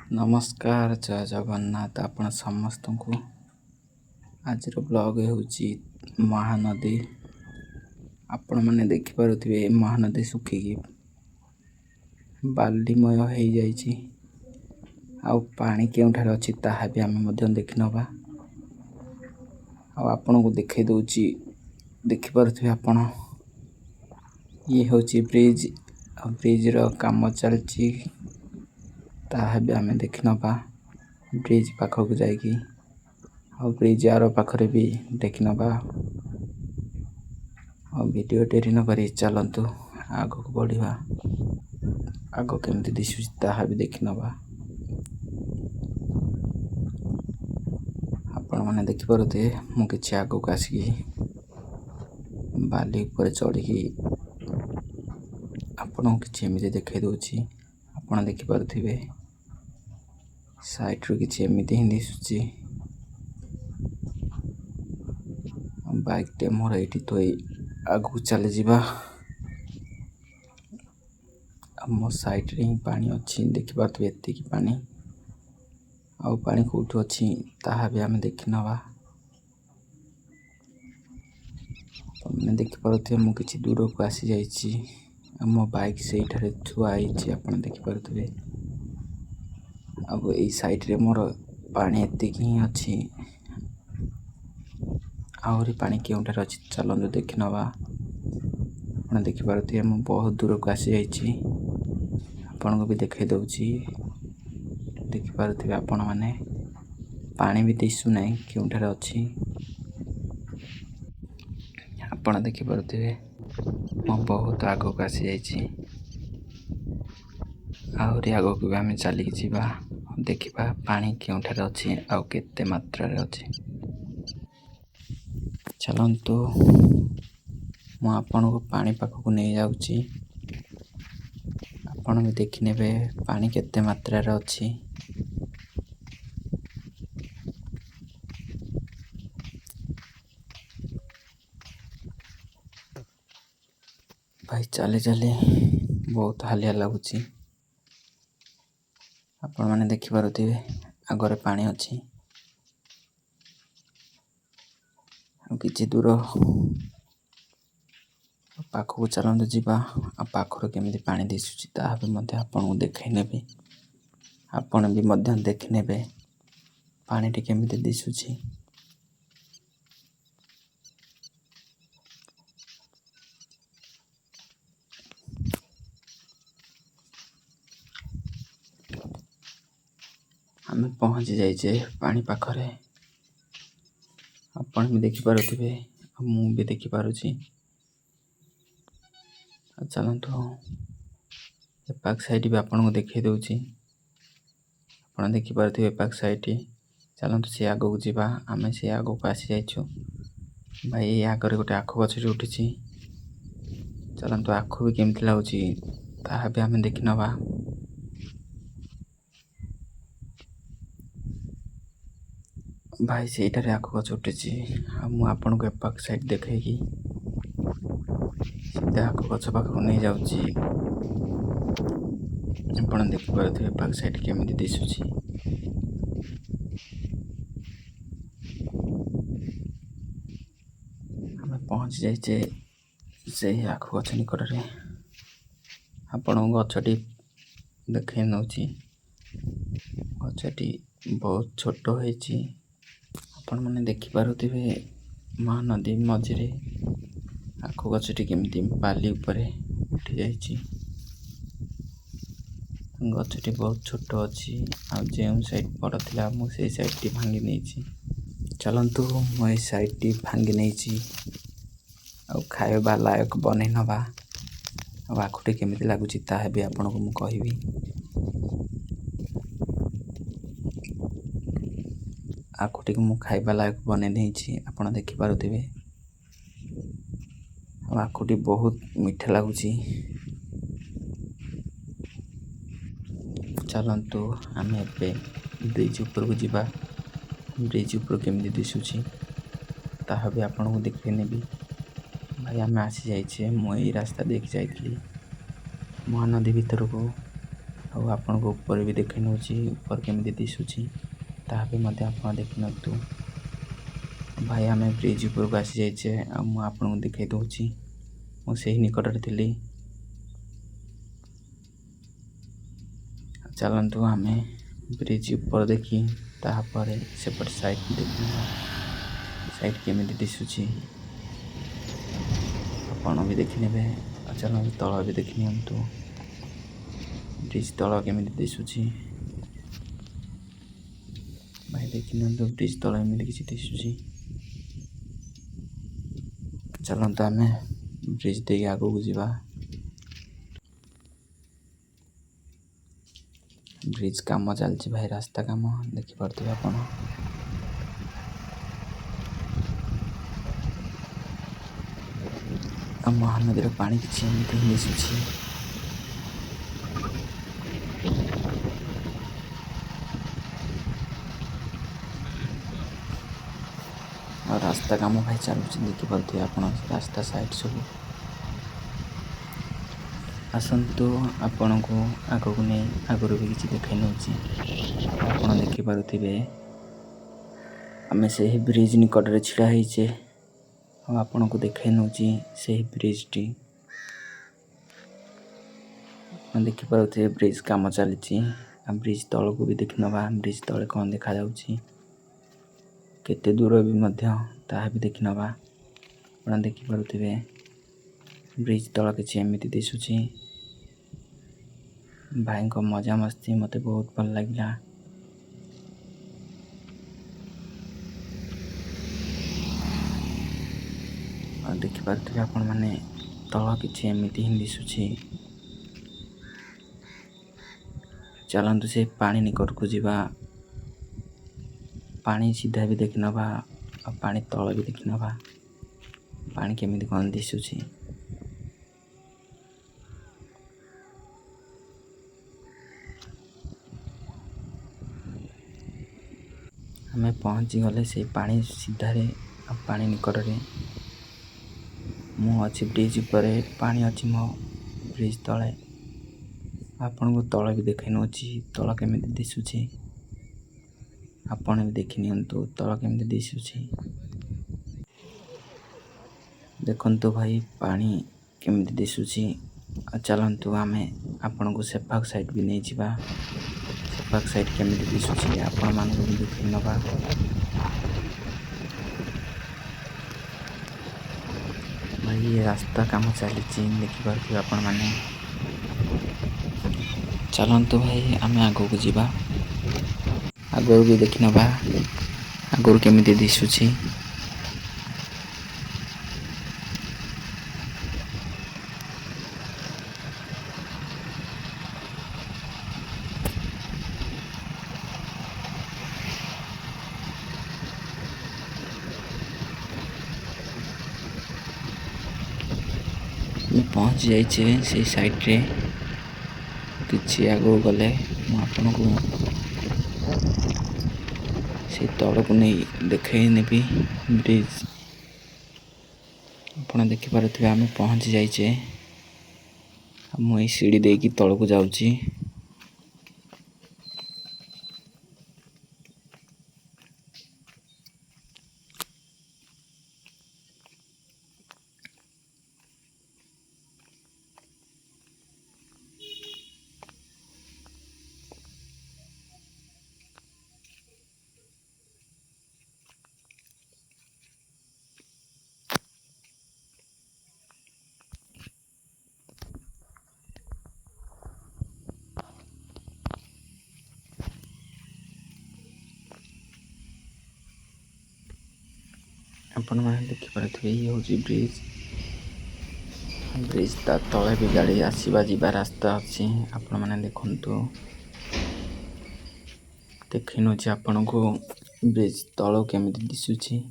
ନମସ୍କାର, ଜୟ ଜଗନ୍ନାଥ। ଆପଣ ସମସ୍ତଙ୍କୁ ଆଜିର ବ୍ଲଗ୍ ହେଉଛି ମହାନଦୀ। ଆପଣମାନେ ଦେଖିପାରୁଥିବେ ମହାନଦୀ ଶୁଖିକି ବାଲିମୟ ହେଇଯାଇଛି। ଆଉ ପାଣି କେଉଁଠାରେ ଅଛି ତାହା ବି ଆମେ ମଧ୍ୟ ଦେଖିନେବା। ଆଉ ଆପଣଙ୍କୁ ଦେଖାଇ ଦେଉଛି, ଦେଖିପାରୁଥିବେ ଆପଣ, ଇଏ ହେଉଛି ବ୍ରିଜ୍। ଆଉ ବ୍ରିଜ୍ର କାମ ଚାଲିଛି, ତାହା ବି ଆମେ ଦେଖିନେବା ବ୍ରିଜ୍ ପାଖକୁ ଯାଇକି। ଆଉ ବ୍ରିଜ୍ ଆର ପାଖରେ ବି ଦେଖିନେବା। ଆଉ ଭିଡ଼ିଓ ଡେରି ନକରି ଚାଲନ୍ତୁ ଆଗକୁ ବଢ଼ିବା। ଆଗ କେମିତି ଦିଶୁଛି ତାହା ବି ଦେଖିନେବା। ଆପଣମାନେ ଦେଖିପାରୁଥିବେ ମୁଁ କିଛି ଆଗକୁ ଆସିକି ବାଲି ଉପରେ ଚଢ଼ିକି ଆପଣଙ୍କୁ କିଛି ଏମିତି ଦେଖାଇ ଦେଉଛି। ଆପଣ ଦେଖିପାରୁଥିବେ ସାଇଟ୍ରୁ କିଛି ଏମିତି ହିଁ ଦିଶୁଛି। ବାଇକ୍ଟେ ମୋର ଏଇଠି ଥୋଇ ଆଗକୁ ଚାଲିଯିବା। ଆମ ସାଇଟ୍ରେ ହିଁ ପାଣି ଅଛି, ଦେଖିପାରୁଥିବେ ଏତିକି ପାଣି। ଆଉ ପାଣି କେଉଁଠି ଅଛି ତାହା ବି ଆମେ ଦେଖିନେବା। ଆପଣମାନେ ଦେଖିପାରୁଥିବେ ମୁଁ କିଛି ଦୂରକୁ ଆସିଯାଇଛି। ଆମ ବାଇକ୍ ସେଇଠାରେ ଥୁଆ ହେଇଛି, ଆପଣ ଦେଖିପାରୁଥିବେ। ଆଉ ଏଇ ସାଇଟ୍ରେ ମୋର ପାଣି ଏତିକି ହିଁ ଅଛି। ଆହୁରି ପାଣି କେଉଁଠାରେ ଅଛି ଚାଲନ୍ତୁ ଦେଖିନେବା। ଆପଣ ଦେଖିପାରୁଥିବେ ମୁଁ ବହୁତ ଦୂରକୁ ଆସିଯାଇଛି। ଆପଣଙ୍କୁ ବି ଦେଖାଇ ଦେଉଛି, ଦେଖିପାରୁଥିବେ ଆପଣମାନେ। ପାଣି ବି ଦିଶୁନାହିଁ କେଉଁଠାରେ ଅଛି। ଆପଣ ଦେଖିପାରୁଥିବେ ମୁଁ ବହୁତ ଆଗକୁ ଆସିଯାଇଛି। ଆହୁରି ଆଗକୁ ବି ଆମେ ଚାଲିକି ଯିବା, ଦେଖିବା ପାଣି କେଉଁଠାରେ ଅଛି ଆଉ କେତେ ମାତ୍ରାରେ ଅଛି। ଚାଲନ୍ତୁ ମୁଁ ଆପଣଙ୍କୁ ପାଣି ପାଖକୁ ନେଇଯାଉଛି। ଆପଣ ବି ଦେଖିନେବେ ପାଣି କେତେ ମାତ୍ରାରେ ଅଛି। ଭାଇ ଚାଲି ଚାଲି ବହୁତ ହାଲିଆ ଲାଗୁଛି। ଆପଣମାନେ ଦେଖିପାରୁଥିବେ ଆଗରେ ପାଣି ଅଛି। ଆଉ କିଛି ଦୂର ପାଖକୁ ଚାଲନ୍ତୁ ଯିବା। ଆଉ ପାଖରୁ କେମିତି ପାଣି ଦିଶୁଛି ତାହା ବି ମଧ୍ୟ ଆପଣଙ୍କୁ ଦେଖାଇ ନେବି। ଆପଣ ବି ମଧ୍ୟ ଦେଖିନେବେ ପାଣିଟି କେମିତି ଦିଶୁଛି। ଆମେ ପହଞ୍ଚି ଯାଇଛେ ପାଣି ପାଖରେ। ଆପଣ ବି ଦେଖିପାରୁଥିବେ ଆଉ ମୁଁ ବି ଦେଖିପାରୁଛି। ଆଉ ଚାଲନ୍ତୁ ଏ ପାଖ ସାଇଟ୍ ବି ଆପଣଙ୍କୁ ଦେଖାଇ ଦେଉଛି। ଆପଣ ଦେଖିପାରୁଥିବେ ପାଖ ସାଇଟ୍। ଚାଲନ୍ତୁ ସେ ଆଗକୁ ଯିବା। ଆମେ ସେ ଆଗକୁ ଆସିଯାଇଛୁ। ଭାଇ ଏଇ ଆଗରେ ଗୋଟେ ଆଖୁ ଗଛଟି ଉଠିଛି। ଚାଲନ୍ତୁ ଆଖୁ ବି କେମିତି ଲାଗୁଛି ତାହା ବି ଆମେ ଦେଖିନେବା। ଭାଇ ସେଇଠାରେ ଆଖୁ ଗଛ ଉଠିଛି। ଆଉ ମୁଁ ଆପଣଙ୍କୁ ଏପାଖ ସାଇଟ୍ ଦେଖେଇକି ସିଧା ଆଖୁ ଗଛ ପାଖକୁ ନେଇଯାଉଛି। ଆପଣ ଦେଖିପାରୁଥିବେ ଏପାଖ ସାଇଟ୍ କେମିତି ଦିଶୁଛି। ଆମେ ପହଞ୍ଚି ଯାଇଛେ ସେହି ଆଖୁ ଗଛ ନିକଟରେ। ଆପଣଙ୍କୁ ଗଛଟି ଦେଖାଇ ନେଉଛି। ଗଛଟି ବହୁତ ଛୋଟ ହେଇଛି। ଆପଣମାନେ ଦେଖିପାରୁଥିବେ ମହାନଦୀ ମଝିରେ ଆଖୁ ଗଛଟି କେମିତି ବାଲି ଉପରେ ଉଠିଯାଇଛି। ଗଛଟି ବହୁତ ଛୋଟ ଅଛି। ଆଉ ଯେଉଁ ସାଇଟ୍ ବଡ଼ ଥିଲା ମୁଁ ସେଇ ସାଇଟ୍ଟି ଭାଙ୍ଗି ନେଇଛି। ଚାଲନ୍ତୁ ମୁଁ ଏଇ ସାଇଟ୍ଟି ଭାଙ୍ଗି ନେଇଛି। ଆଉ ଖାଇବା ଲାୟକ ବନେଇ ନେବା। ଆଉ ଆଖୁଟି କେମିତି ଲାଗୁଛି ତାହା ବି ଆପଣଙ୍କୁ ମୁଁ କହିବି। ଆଖୁଟିକୁ ମୁଁ ଖାଇବା ଲାୟକ ବନେଇ ନେଇଛି, ଆପଣ ଦେଖିପାରୁଥିବେ। ଆଉ ଆଖୁଟି ବହୁତ ମିଠା ଲାଗୁଛି। ଚାଲନ୍ତୁ ଆମେ ଏବେ ବ୍ରିଜ୍ ଉପରକୁ ଯିବା। ବ୍ରିଜ୍ ଉପରୁ କେମିତି ଦିଶୁଛି ତାହା ବି ଆପଣଙ୍କୁ ଦେଖାଇ ନେବି। ଭାଇ ଆମେ ଆସିଯାଇଛେ। ମୁଁ ଏଇ ରାସ୍ତା ଦେଇକି ଯାଇଥିଲି ମହାନଦୀ ଭିତରକୁ। ଆଉ ଆଉ ଆପଣଙ୍କୁ ଉପରେ ବି ଦେଖାଇ ନେଉଛି ଉପରେ କେମିତି ଦିଶୁଛି ତାହା ବି ମଧ୍ୟ ଆପଣ ଦେଖିନିଅନ୍ତୁ। ଭାଇ ଆମେ ବ୍ରିଜ୍ ଉପରକୁ ଆସିଯାଇଛେ ଆଉ ମୁଁ ଆପଣଙ୍କୁ ଦେଖାଇ ଦେଉଛି। ମୁଁ ସେହି ନିକଟରେ ଥିଲି। ଚାଲନ୍ତୁ ଆମେ ବ୍ରିଜ୍ ଉପର ଦେଖି ତାପରେ ସେପଟେ ସାଇଟ୍ ଦେଖିନେବା। ସାଇଟ୍ କେମିତି ଦିଶୁଛି ଆପଣ ବି ଦେଖିନେବେ। ଆଉ ଚାଲନ୍ତୁ ତଳ ବି ଦେଖିନିଅନ୍ତୁ ବ୍ରିଜ୍ ତଳ କେମିତି ଦିଶୁଛି। ଭାଇ ଦେଖିନିଅନ୍ତୁ ବ୍ରିଜ୍ ତଳ ଏମିତି କିଛି ଦିଶୁଛି। ଚାଲନ୍ତୁ ଆମେ ବ୍ରିଜ୍ ଦେଇକି ଆଗକୁ ଯିବା। ବ୍ରିଜ୍ କାମ ଚାଲିଛି ଭାଇ, ରାସ୍ତା କାମ ଦେଖିପାରୁଥିବେ ଆପଣ। ଆଉ ମହାନଦୀର ପାଣି କିଛି ଏମିତି ହିଁ ଦିଶୁଛି। ଆଉ ରାସ୍ତା କାମ ଭାଇ ଚାଲୁଛି ଦେଖିପାରୁଥିବେ ଆପଣ ରାସ୍ତା ସାଇଟ୍ ସବୁ। ଆସନ୍ତୁ ଆପଣଙ୍କୁ ଆଗକୁ ନେଇ ଆଗରୁ ବି କିଛି ଦେଖାଇ ନେଉଛି। ଆପଣ ଦେଖିପାରୁଥିବେ ଆମେ ସେହି ବ୍ରିଜ୍ ନିକଟରେ ଛିଡ଼ା ହେଇଛେ। ଆଉ ଆପଣଙ୍କୁ ଦେଖାଇ ନେଉଛି ସେହି ବ୍ରିଜ୍ଟି। ଆପଣ ଦେଖିପାରୁଥିବେ ବ୍ରିଜ୍ କାମ ଚାଲିଛି। ଆଉ ବ୍ରିଜ୍ ତଳକୁ ବି ଦେଖିନେବା ବ୍ରିଜ୍ ତଳେ କ'ଣ ଦେଖାଯାଉଛି, କେତେ ଦୂର ବି ମଧ୍ୟ ତାହା ବି ଦେଖିନେବା। ଆପଣ ଦେଖିପାରୁଥିବେ ବ୍ରିଜ୍ ତଳ କିଛି ଏମିତି ଦିଶୁଛି। ଭାଇଙ୍କ ମଜାମସ୍ତି ମୋତେ ବହୁତ ଭଲ ଲାଗିଲା। ଆଉ ଦେଖିପାରୁଥିବେ ଆପଣମାନେ ତଳ କିଛି ଏମିତି ହିଁ ଦିଶୁଛି। ଚାଲନ୍ତୁ ସେ ପାଣି ନିକଟକୁ ଯିବା। ପାଣି ସିଧା ବି ଦେଖିନେବା ଆଉ ପାଣି ତଳ ବି ଦେଖିନେବା ପାଣି କେମିତି କ'ଣ ଦିଶୁଛି। ଆମେ ପହଞ୍ଚିଗଲେ ସେଇ ପାଣି ସିଧାରେ ଆଉ ପାଣି ନିକଟରେ ମୁଁ ଅଛି। ବ୍ରିଜ୍ ଉପରେ ପାଣି ଅଛି ମୋ ବ୍ରିଜ୍ ତଳେ। ଆପଣଙ୍କୁ ତଳ ବି ଦେଖାଇ ନେଉଛି ତଳ କେମିତି ଦିଶୁଛି। ଆପଣ ବି ଦେଖିନିଅନ୍ତୁ ତଳ କେମିତି ଦିଶୁଛି। ଦେଖନ୍ତୁ ଭାଇ ପାଣି କେମିତି ଦିଶୁଛି। ଆଉ ଚାଲନ୍ତୁ ଆମେ ଆପଣଙ୍କୁ ସେପାଖ ସାଇଟ୍ ବି ନେଇଯିବା। ସେପାଖ ସାଇଟ୍ କେମିତି ଦିଶୁଛି ଆପଣମାନଙ୍କୁ ବି ଦେଖାଇ ନେବା। ଭାଇ ରାସ୍ତା କାମ ଚାଲିଛି ଦେଖିପାରୁଥିବେ ଆପଣମାନେ। ଚାଲନ୍ତୁ ଭାଇ ଆମେ ଆଗକୁ ଯିବା। ଆଗକୁ ବି ଦେଖିନେବା ଆଗରୁ କେମିତି ଦିଶୁଛି। ମୁଁ ପହଞ୍ଚି ଯାଇଛି ସେଇ ସାଇଟ୍ରେ। କିଛି ଆଗକୁ ଗଲେ ମୁଁ ଆପଣଙ୍କୁ ସେଇ ତଳକୁ ନେଇ ଦେଖାଇ ନେବି ବ୍ରିଜ୍। ଆପଣ ଦେଖିପାରୁଥିବେ ଆମେ ପହଞ୍ଚି ଯାଇଛେ। ମୁଁ ଏଇ ସିଡ଼ି ଦେଇକି ତଳକୁ ଯାଉଛି। ଆପଣମାନେ ଦେଖିପାରୁଥିବେ ଇଏ ହେଉଛି ବ୍ରିଜ୍। ବ୍ରିଜ୍ ତା ତଳେ ବି ଗାଡ଼ି ଆସିବା ଯିବା ରାସ୍ତା ଅଛି। ଆପଣମାନେ ଦେଖନ୍ତୁ ଦେଖାଇ ନେଉଛି ଆପଣଙ୍କୁ ବ୍ରିଜ୍ ତଳ କେମିତି ଦିଶୁଛି।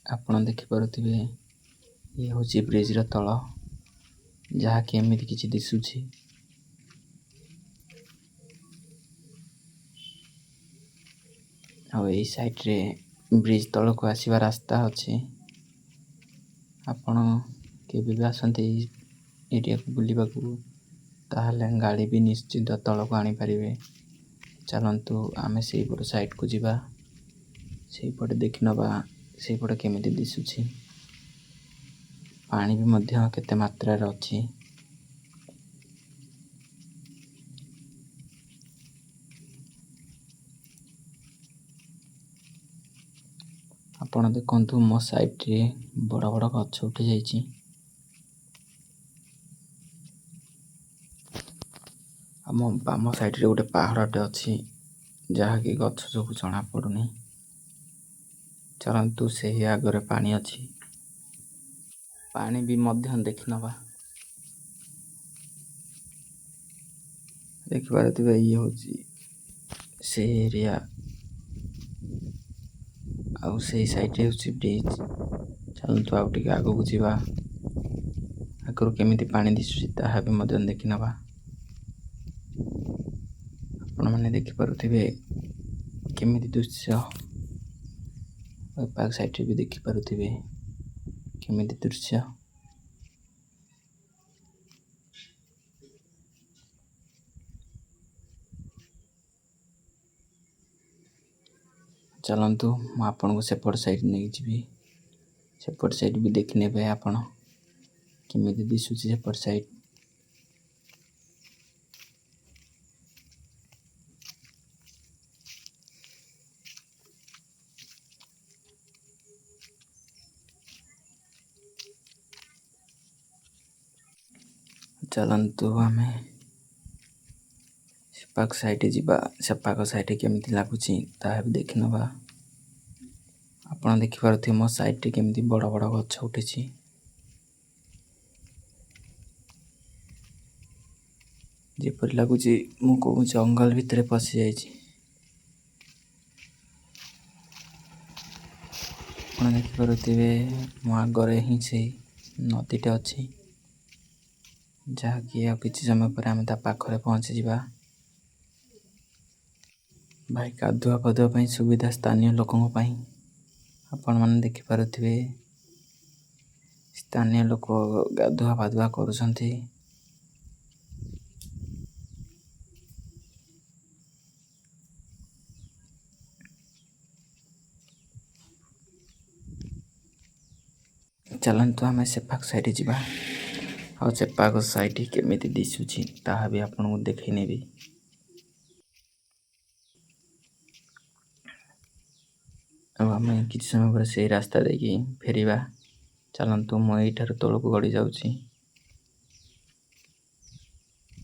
ଆପଣ ଦେଖିପାରୁଥିବେ ଇଏ ହେଉଛି ବ୍ରିଜ୍ର ତଳ, ଯାହାକି ଏମିତି କିଛି ଦିଶୁଛି। ଆଉ ଏଇ ସାଇଡ଼୍ରେ ବ୍ରିଜ୍ ତଳକୁ ଆସିବା ରାସ୍ତା ଅଛି। ଆପଣ କେବେ ବି ଆସନ୍ତି ଏଇ ଏରିଆକୁ ବୁଲିବାକୁ, ତାହେଲେ ଗାଡ଼ି ବି ନିଶ୍ଚିତ ତଳକୁ ଆଣିପାରିବେ। ଚାଲନ୍ତୁ ଆମେ ସେଇପଟ ସାଇଡ଼୍କୁ ଯିବା, ସେଇପଟେ ଦେଖି ନେବା ସେଇପଟେ କେମିତି ଦିଶୁଛି। ପାଣି ବି ମଧ୍ୟ କେତେ ମାତ୍ରାରେ ଅଛି। ଆପଣ ଦେଖନ୍ତୁ ମୋ ସାଇଡ଼୍ରେ ବଡ଼ ବଡ଼ ଗଛ ଉଠିଯାଇଛି। ଆମ ବାମ ସାଇଡ଼୍ରେ ଗୋଟେ ପାହାଡ଼ଟେ ଅଛି, ଯାହାକି ଗଛ ଯୋଗୁଁ ଜଣାପଡ଼ୁନି। ଚାଲନ୍ତୁ ସେହି ଆଗରେ ପାଣି ଅଛି, ପାଣି ବି ମଧ୍ୟ ଦେଖି ନେବା। ଦେଖିପାରୁଥିବେ ଇଏ ହେଉଛି ସେହି ଏରିଆ, ଆଉ ସେଇ ସାଇଡ଼୍ରେ ହେଉଛି ବ୍ରିଜ୍। ଚାଲନ୍ତୁ ଆଉ ଟିକେ ଆଗକୁ ଯିବା, ଆଗରୁ କେମିତି ପାଣି ଦିଶୁଛି ତାହା ବି ମଧ୍ୟ ଦେଖି ନେବା। ଆପଣମାନେ ଦେଖିପାରୁଥିବେ କେମିତି ଦୃଶ୍ୟ, ପାଖ ସାଇଡ଼୍ରେ ବି ଦେଖିପାରୁଥିବେ କେମିତି ଦୃଶ୍ୟ। ଚାଲନ୍ତୁ ମୁଁ ଆପଣଙ୍କୁ ସେପଟ ସାଇଡ଼୍ ନେଇକି ଯିବି, ସେପଟ ସାଇଡ଼୍ ବି ଦେଖିନେବେ ଆପଣ କେମିତି ଦିଶୁଛି ସେପଟ ସାଇଡ଼୍। ଚାଲନ୍ତୁ ଆମେ ସେପାଖ ସାଇଡ଼୍ ଯିବା, ସେପାଖ ସାଇଡ଼୍ କେମିତି ଲାଗୁଛି ତାହା ବି ଦେଖି ନେବା। ଆପଣ ଦେଖିପାରୁଥିବେ ମୋ ସାଇଡ଼୍ରେ କେମିତି ବଡ଼ ବଡ଼ ଗଛ ଉଠିଛି। ଯେପରି ଲାଗୁଛି ମୁଁ କେଉଁ ଜଙ୍ଗଲ ଭିତରେ ପଶିଯାଇଛି। ଆପଣ ଦେଖିପାରୁଥିବେ ମୋ ଆଗରେ ହିଁ ସେଇ ନଦୀଟେ ଅଛି, ଯାହାକି ଆଉ କିଛି ସମୟ ପରେ ଆମେ ତା ପାଖରେ ପହଞ୍ଚିଯିବା। ଭାଇ ଗାଧୁଆ ପାଧୁଆ ପାଇଁ ସୁବିଧା ସ୍ଥାନୀୟ ଲୋକଙ୍କ ପାଇଁ। ଆପଣମାନେ ଦେଖିପାରୁଥିବେ ସ୍ଥାନୀୟ ଲୋକ ଗାଧୁଆ ପାଧୁଆ କରୁଛନ୍ତି। ଚାଲନ୍ତୁ ଆମେ ସେପାଖ ସାଇଡ଼୍ ଯିବା, ଆଉ ସେପାଖ ସାଇଡ଼୍ କେମିତି ଦିଶୁଛି ତାହା ବି ଆପଣଙ୍କୁ ଦେଖେଇ ନେବି। ଆଉ ଆମେ କିଛି ସମୟ ପରେ ସେଇ ରାସ୍ତା ଦେଇକି ଫେରିବା। ଚାଲନ୍ତୁ ମୁଁ ଏଇଠାରୁ ତଳକୁ ଗଡ଼ି ଯାଉଛି।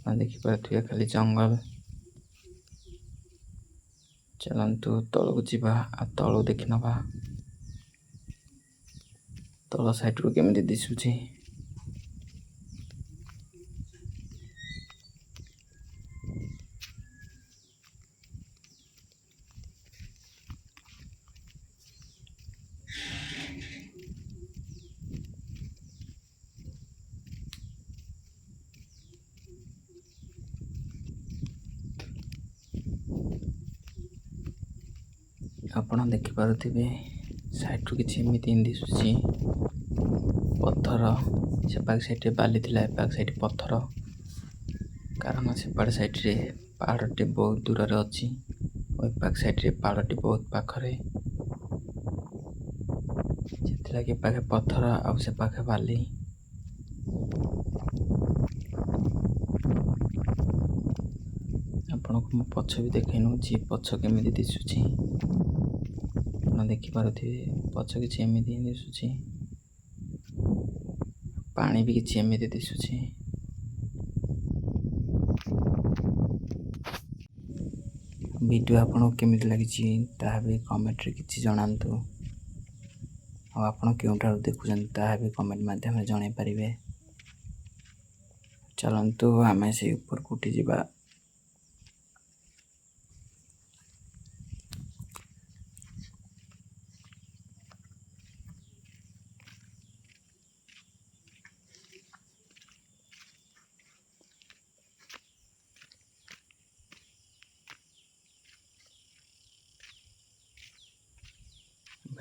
ଦେଖିପାରୁଥିବେ ଖାଲି ଜଙ୍ଗଲ। ଚାଲନ୍ତୁ ତଳକୁ ଯିବା, ଆଉ ତଳକୁ ଦେଖି ନେବା ତଳ ସାଇଡ଼୍ରୁ କେମିତି ଦିଶୁଛି। ଆପଣ ଦେଖିପାରୁଥିବେ ସାଇଡ଼୍ରୁ କିଛି ଏମିତି ଦିଶୁଛି ପଥର। ସେପାଖ ସାଇଡ଼୍ରେ ବାଲି ଥିଲା, ଏପାଖ ସାଇଡ଼୍ ପଥର, କାରଣ ସେପାଖ ସାଇଡ଼୍ରେ ପାହାଡ଼ଟି ବହୁତ ଦୂରରେ ଅଛି, ଏପାଖ ସାଇଡ଼୍ରେ ପାହାଡ଼ଟି ବହୁତ ପାଖରେ। ସେଥିଲାଗି ଏପାଖେ ପଥର ଆଉ ସେପାଖେ ବାଲି। ଆପଣଙ୍କୁ ମୁଁ ପଛ ବି ଦେଖେଇ ନେଉଛି ପଛ କେମିତି ଦିଶୁଛି। ଆପଣ ଦେଖିପାରୁଥିବେ ପଛ କିଛି ଏମିତି ହିଁ ଦିଶୁଛି, ପାଣି ବି କିଛି ଏମିତି ଦିଶୁଛି। ଭିଡ଼ିଓ ଆପଣଙ୍କୁ କେମିତି ଲାଗିଛି ତାହା ବି କମେଣ୍ଟରେ କିଛି ଜଣାନ୍ତୁ, ଆଉ ଆପଣ କେଉଁଠାରୁ ଦେଖୁଛନ୍ତି ତାହା ବି କମେଣ୍ଟ ମାଧ୍ୟମରେ ଜଣାଇ ପାରିବେ। ଚାଲନ୍ତୁ ଆମେ ସେଇ ଉପରକୁ ଉଠିଯିବା।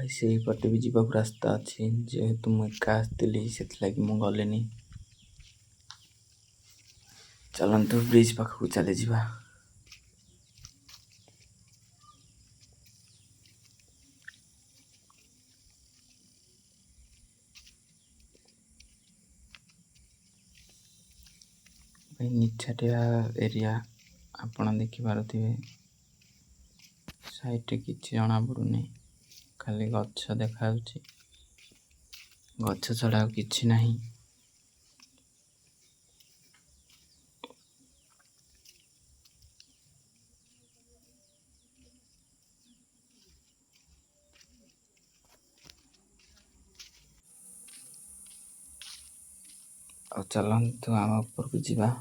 ଭାଇ ସେଇପଟେ ବି ଯିବାକୁ ରାସ୍ତା ଅଛି, ଯେହେତୁ ମୁଁ ଏକା ଆସିଥିଲି ସେଥିଲାଗି ମୁଁ ଗଲିନି। ଚାଲନ୍ତୁ ବ୍ରିଜ୍ ପାଖକୁ ଚାଲିଯିବା। ଭାଇ ନିଛାଟିଆ ଏରିଆ ଆପଣ ଦେଖିପାରୁଥିବେ, ସାଇଡ଼ରେ କିଛି ଜଣାପଡ଼ୁନି, ଖାଲି ଗଛ ଦେଖାଯାଉଛି, ଗଛ ଛଡ଼ା ଆଉ କିଛି ନାହିଁ। ଆଉ ଚାଲନ୍ତୁ ଆମ ଉପରକୁ ଯିବା।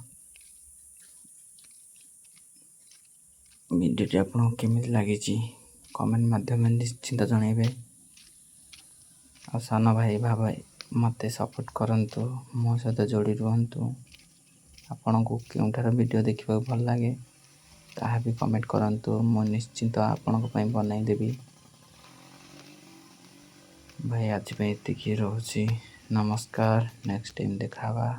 ଭିଡ଼ିଓଟି ଆପଣଙ୍କୁ କେମିତି ଲାଗିଛି କମେଣ୍ଟ ମାଧ୍ୟମରେ ନିଶ୍ଚିନ୍ତ ଜଣାଇବେ। ଆଉ ସାନ ଭାଇ ଭାବେ ମୋତେ ସପୋର୍ଟ କରନ୍ତୁ, ମୋ ସହିତ ଯୋଡ଼ି ରୁହନ୍ତୁ। ଆପଣଙ୍କୁ କେଉଁଠାର ଭିଡ଼ିଓ ଦେଖିବାକୁ ଭଲ ଲାଗେ ତାହା ବି କମେଣ୍ଟ କରନ୍ତୁ, ମୁଁ ନିଶ୍ଚିନ୍ତ ଆପଣଙ୍କ ପାଇଁ ବନାଇଦେବି। ଭାଇ ଆଜି ପାଇଁ ଏତିକି ରହୁଛି, ନମସ୍କାର, ନେକ୍ସଟ ଟାଇମ୍ ଦେଖା ହେବା।